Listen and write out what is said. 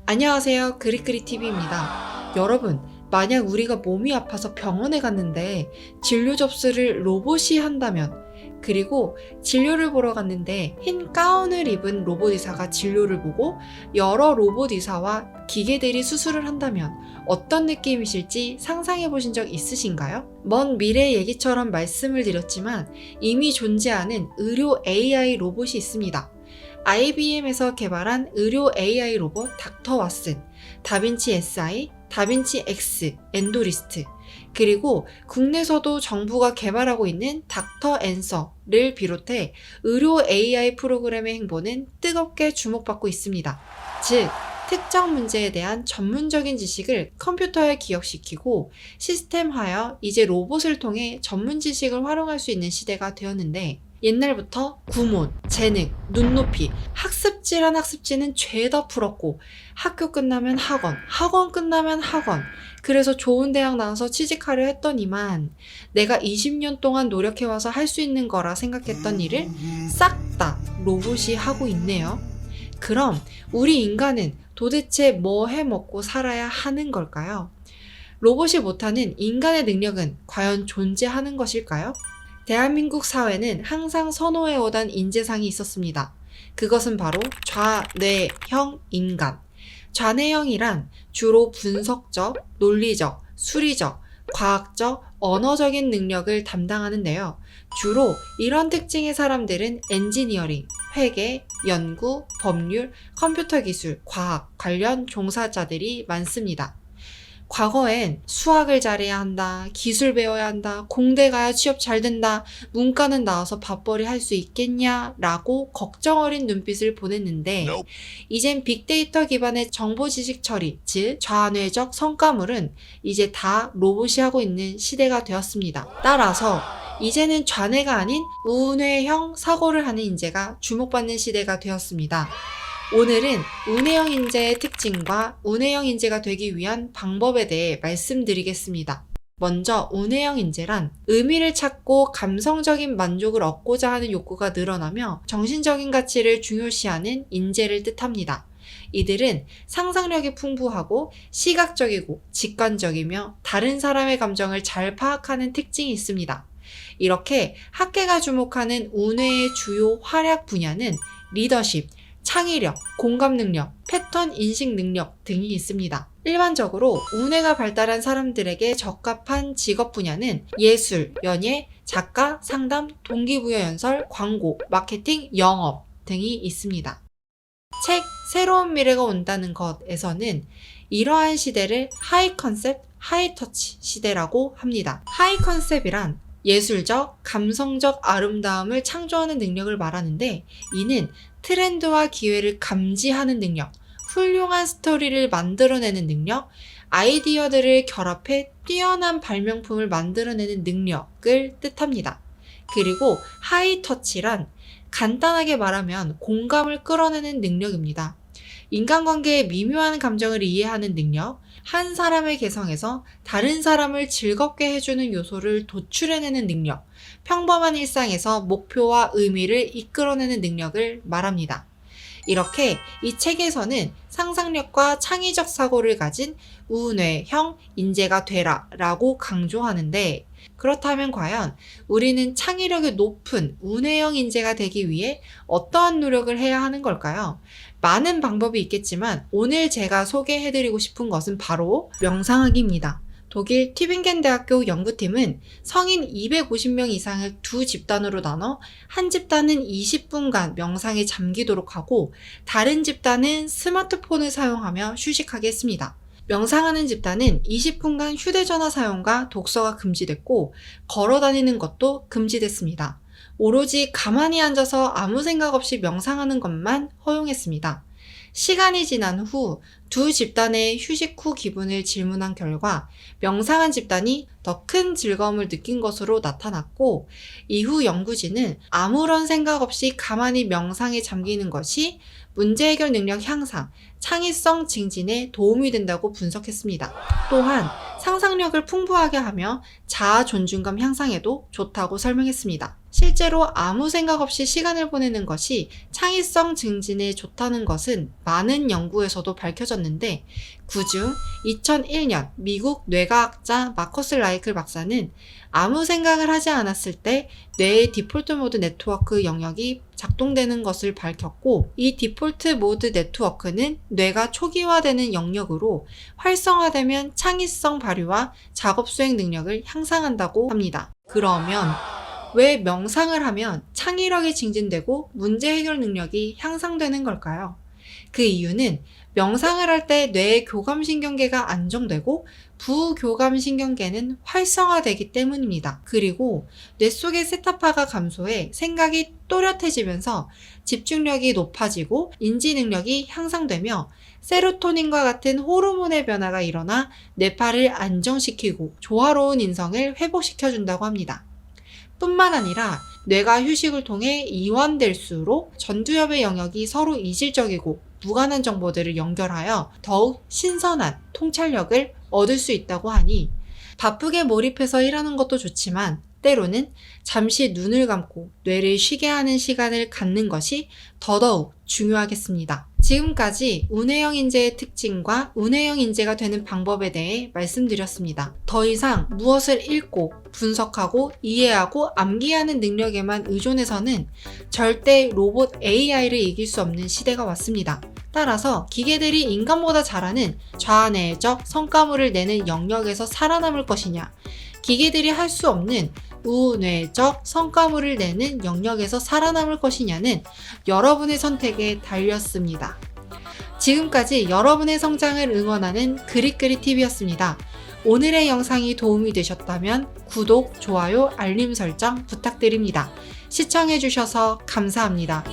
안녕하세요. 그리그리TV입니다. 여러분, 만약 우리가 몸이 아파서 병원에 갔는데 진료 접수를 로봇이 한다면, 그리고 진료를 보러 갔는데 흰 가운을 입은 로봇 의사가 진료를 보고 여러 로봇 의사와 기계들이 수술을 한다면 어떤 느낌이실지 상상해 보신 적 있으신가요? 먼 미래 얘기처럼 말씀을 드렸지만 이미 존재하는 의료 AI 로봇이 있습니다. IBM에서 개발한 의료 AI 로봇 닥터 왓슨, 다빈치 SI, 다빈치 X, 엔도리스트, 그리고 국내에서도 정부가 개발하고 있는 닥터 앤서를 비롯해 의료 AI 프로그램의 행보는 뜨겁게 주목받고 있습니다. 즉, 특정 문제에 대한 전문적인 지식을 컴퓨터에 기억시키고 시스템화하여 이제 로봇을 통해 전문 지식을 활용할 수 있는 시대가 되었는데, 옛날부터 구몬, 재능, 눈높이, 학습지란 학습지는 죄다 풀었고 학교 끝나면 학원, 학원 끝나면 학원, 그래서 좋은 대학 나와서 취직하려 했더니만 내가 20년 동안 노력해와서 할 수 있는 거라 생각했던 일을 싹 다 로봇이 하고 있네요. 그럼 우리 인간은 도대체 뭐 해먹고 살아야 하는 걸까요? 로봇이 못하는 인간의 능력은 과연 존재하는 것일까요? 대한민국 사회는 항상 선호해오던 인재상이 있었습니다. 그것은 바로 좌뇌형 인간. 좌뇌형이란 주로 분석적, 논리적, 수리적, 과학적, 언어적인 능력을 담당하는데요. 주로 이런 특징의 사람들은 엔지니어링, 회계, 연구, 법률, 컴퓨터 기술, 과학 관련 종사자들이 많습니다. 과거엔 수학을 잘해야 한다, 기술 배워야 한다, 공대 가야 취업 잘 된다, 문과는 나와서 밥벌이 할 수 있겠냐 라고 걱정 어린 눈빛을 보냈는데 이젠 빅데이터 기반의 정보 지식 처리, 즉 좌뇌적 성과물은 이제 다 로봇이 하고 있는 시대가 되었습니다. 따라서 이제는 좌뇌가 아닌 우뇌형 사고를 하는 인재가 주목받는 시대가 되었습니다. 오늘은 우뇌형 인재의 특징과 우뇌형 인재가 되기 위한 방법에 대해 말씀드리겠습니다. 먼저 우뇌형 인재란 의미를 찾고 감성적인 만족을 얻고자 하는 욕구가 늘어나며 정신적인 가치를 중요시하는 인재를 뜻합니다. 이들은 상상력이 풍부하고 시각적이고 직관적이며 다른 사람의 감정을 잘 파악하는 특징이 있습니다. 이렇게 학계가 주목하는 우뇌의 주요 활약 분야는 리더십, 창의력, 공감 능력, 패턴 인식 능력 등이 있습니다. 일반적으로 우뇌가 발달한 사람들에게 적합한 직업 분야는 예술, 연예, 작가, 상담, 동기부여 연설, 광고, 마케팅, 영업 등이 있습니다. 책 새로운 미래가 온다는 것에서는 이러한 시대를 하이 컨셉, 하이 터치 시대라고 합니다. 하이 컨셉이란 예술적, 감성적 아름다움을 창조하는 능력을 말하는데 이는 트렌드와 기회를 감지하는 능력, 훌륭한 스토리를 만들어내는 능력, 아이디어들을 결합해 뛰어난 발명품을 만들어내는 능력을 뜻합니다. 그리고 하이터치란 간단하게 말하면 공감을 끌어내는 능력입니다. 인간관계의 미묘한 감정을 이해하는 능력, 한 사람의 개성에서 다른 사람을 즐겁게 해주는 요소를 도출해내는 능력, 평범한 일상에서 목표와 의미를 이끌어내는 능력을 말합니다. 이렇게 이 책에서는 상상력과 창의적 사고를 가진 우뇌형 인재가 되라 라고 강조하는데, 그렇다면 과연 우리는 창의력이 높은 우뇌형 인재가 되기 위해 어떠한 노력을 해야 하는 걸까요? 많은 방법이 있겠지만 오늘 제가 소개해드리고 싶은 것은 바로 명상하기입니다. 독일 튜빙겐 대학교 연구팀은 성인 250명 이상을 두 집단으로 나눠 한 집단은 20분간 명상에 잠기도록 하고 다른 집단은 스마트폰을 사용하며 휴식하게 했습니다. 명상하는 집단은 20분간 휴대전화 사용과 독서가 금지됐고 걸어 다니는 것도 금지됐습니다. 오로지 가만히 앉아서 아무 생각 없이 명상하는 것만 허용했습니다. 시간이 지난 후 두 집단의 휴식 후 기분을 질문한 결과 명상한 집단이 더 큰 즐거움을 느낀 것으로 나타났고, 이후 연구진은 아무런 생각 없이 가만히 명상에 잠기는 것이 문제 해결 능력 향상, 창의성 증진에 도움이 된다고 분석했습니다. 또한 상상력을 풍부하게 하며 자아 존중감 향상에도 좋다고 설명했습니다. 실제로 아무 생각 없이 시간을 보내는 것이 창의성 증진에 좋다는 것은 많은 연구에서도 밝혀졌는데, 그중 2001년 미국 뇌과학자 마커스 라이클 박사는 아무 생각을 하지 않았을 때 뇌의 디폴트 모드 네트워크 영역이 작동되는 것을 밝혔고, 이 디폴트 모드 네트워크는 뇌가 초기화되는 영역으로 활성화되면 창의성 발휘와 작업 수행 능력을 향상한다고 합니다. 그러면 왜 명상을 하면 창의력이 증진되고 문제 해결 능력이 향상되는 걸까요? 그 이유는 명상을 할 때 뇌의 교감신경계가 안정되고 부교감신경계는 활성화되기 때문입니다. 그리고 뇌 속의 세타파가 감소해 생각이 또렷해지면서 집중력이 높아지고 인지 능력이 향상되며 세로토닌과 같은 호르몬의 변화가 일어나 뇌파를 안정시키고 조화로운 인성을 회복시켜준다고 합니다. 뿐만 아니라 뇌가 휴식을 통해 이완될수록 전두엽의 영역이 서로 이질적이고 무관한 정보들을 연결하여 더욱 신선한 통찰력을 얻을 수 있다고 하니, 바쁘게 몰입해서 일하는 것도 좋지만 때로는 잠시 눈을 감고 뇌를 쉬게 하는 시간을 갖는 것이 더더욱 중요하겠습니다. 지금까지 운해형 인재의 특징과 운해형 인재가 되는 방법에 대해 말씀드렸습니다. 더 이상 무엇을 읽고 분석하고 이해하고 암기하는 능력에만 의존해서는 절대 로봇 AI를 이길 수 없는 시대가 왔습니다. 따라서 기계들이 인간보다 잘하는 좌뇌적 성과물을 내는 영역에서 살아남을 것이냐, 기계들이 할 수 없는 우뇌적 성과물을 내는 영역에서 살아남을 것이냐는 여러분의 선택에 달렸습니다. 지금까지 여러분의 성장을 응원하는 그릿그릿TV였습니다. 오늘의 영상이 도움이 되셨다면 구독, 좋아요, 알림 설정 부탁드립니다. 시청해주셔서 감사합니다.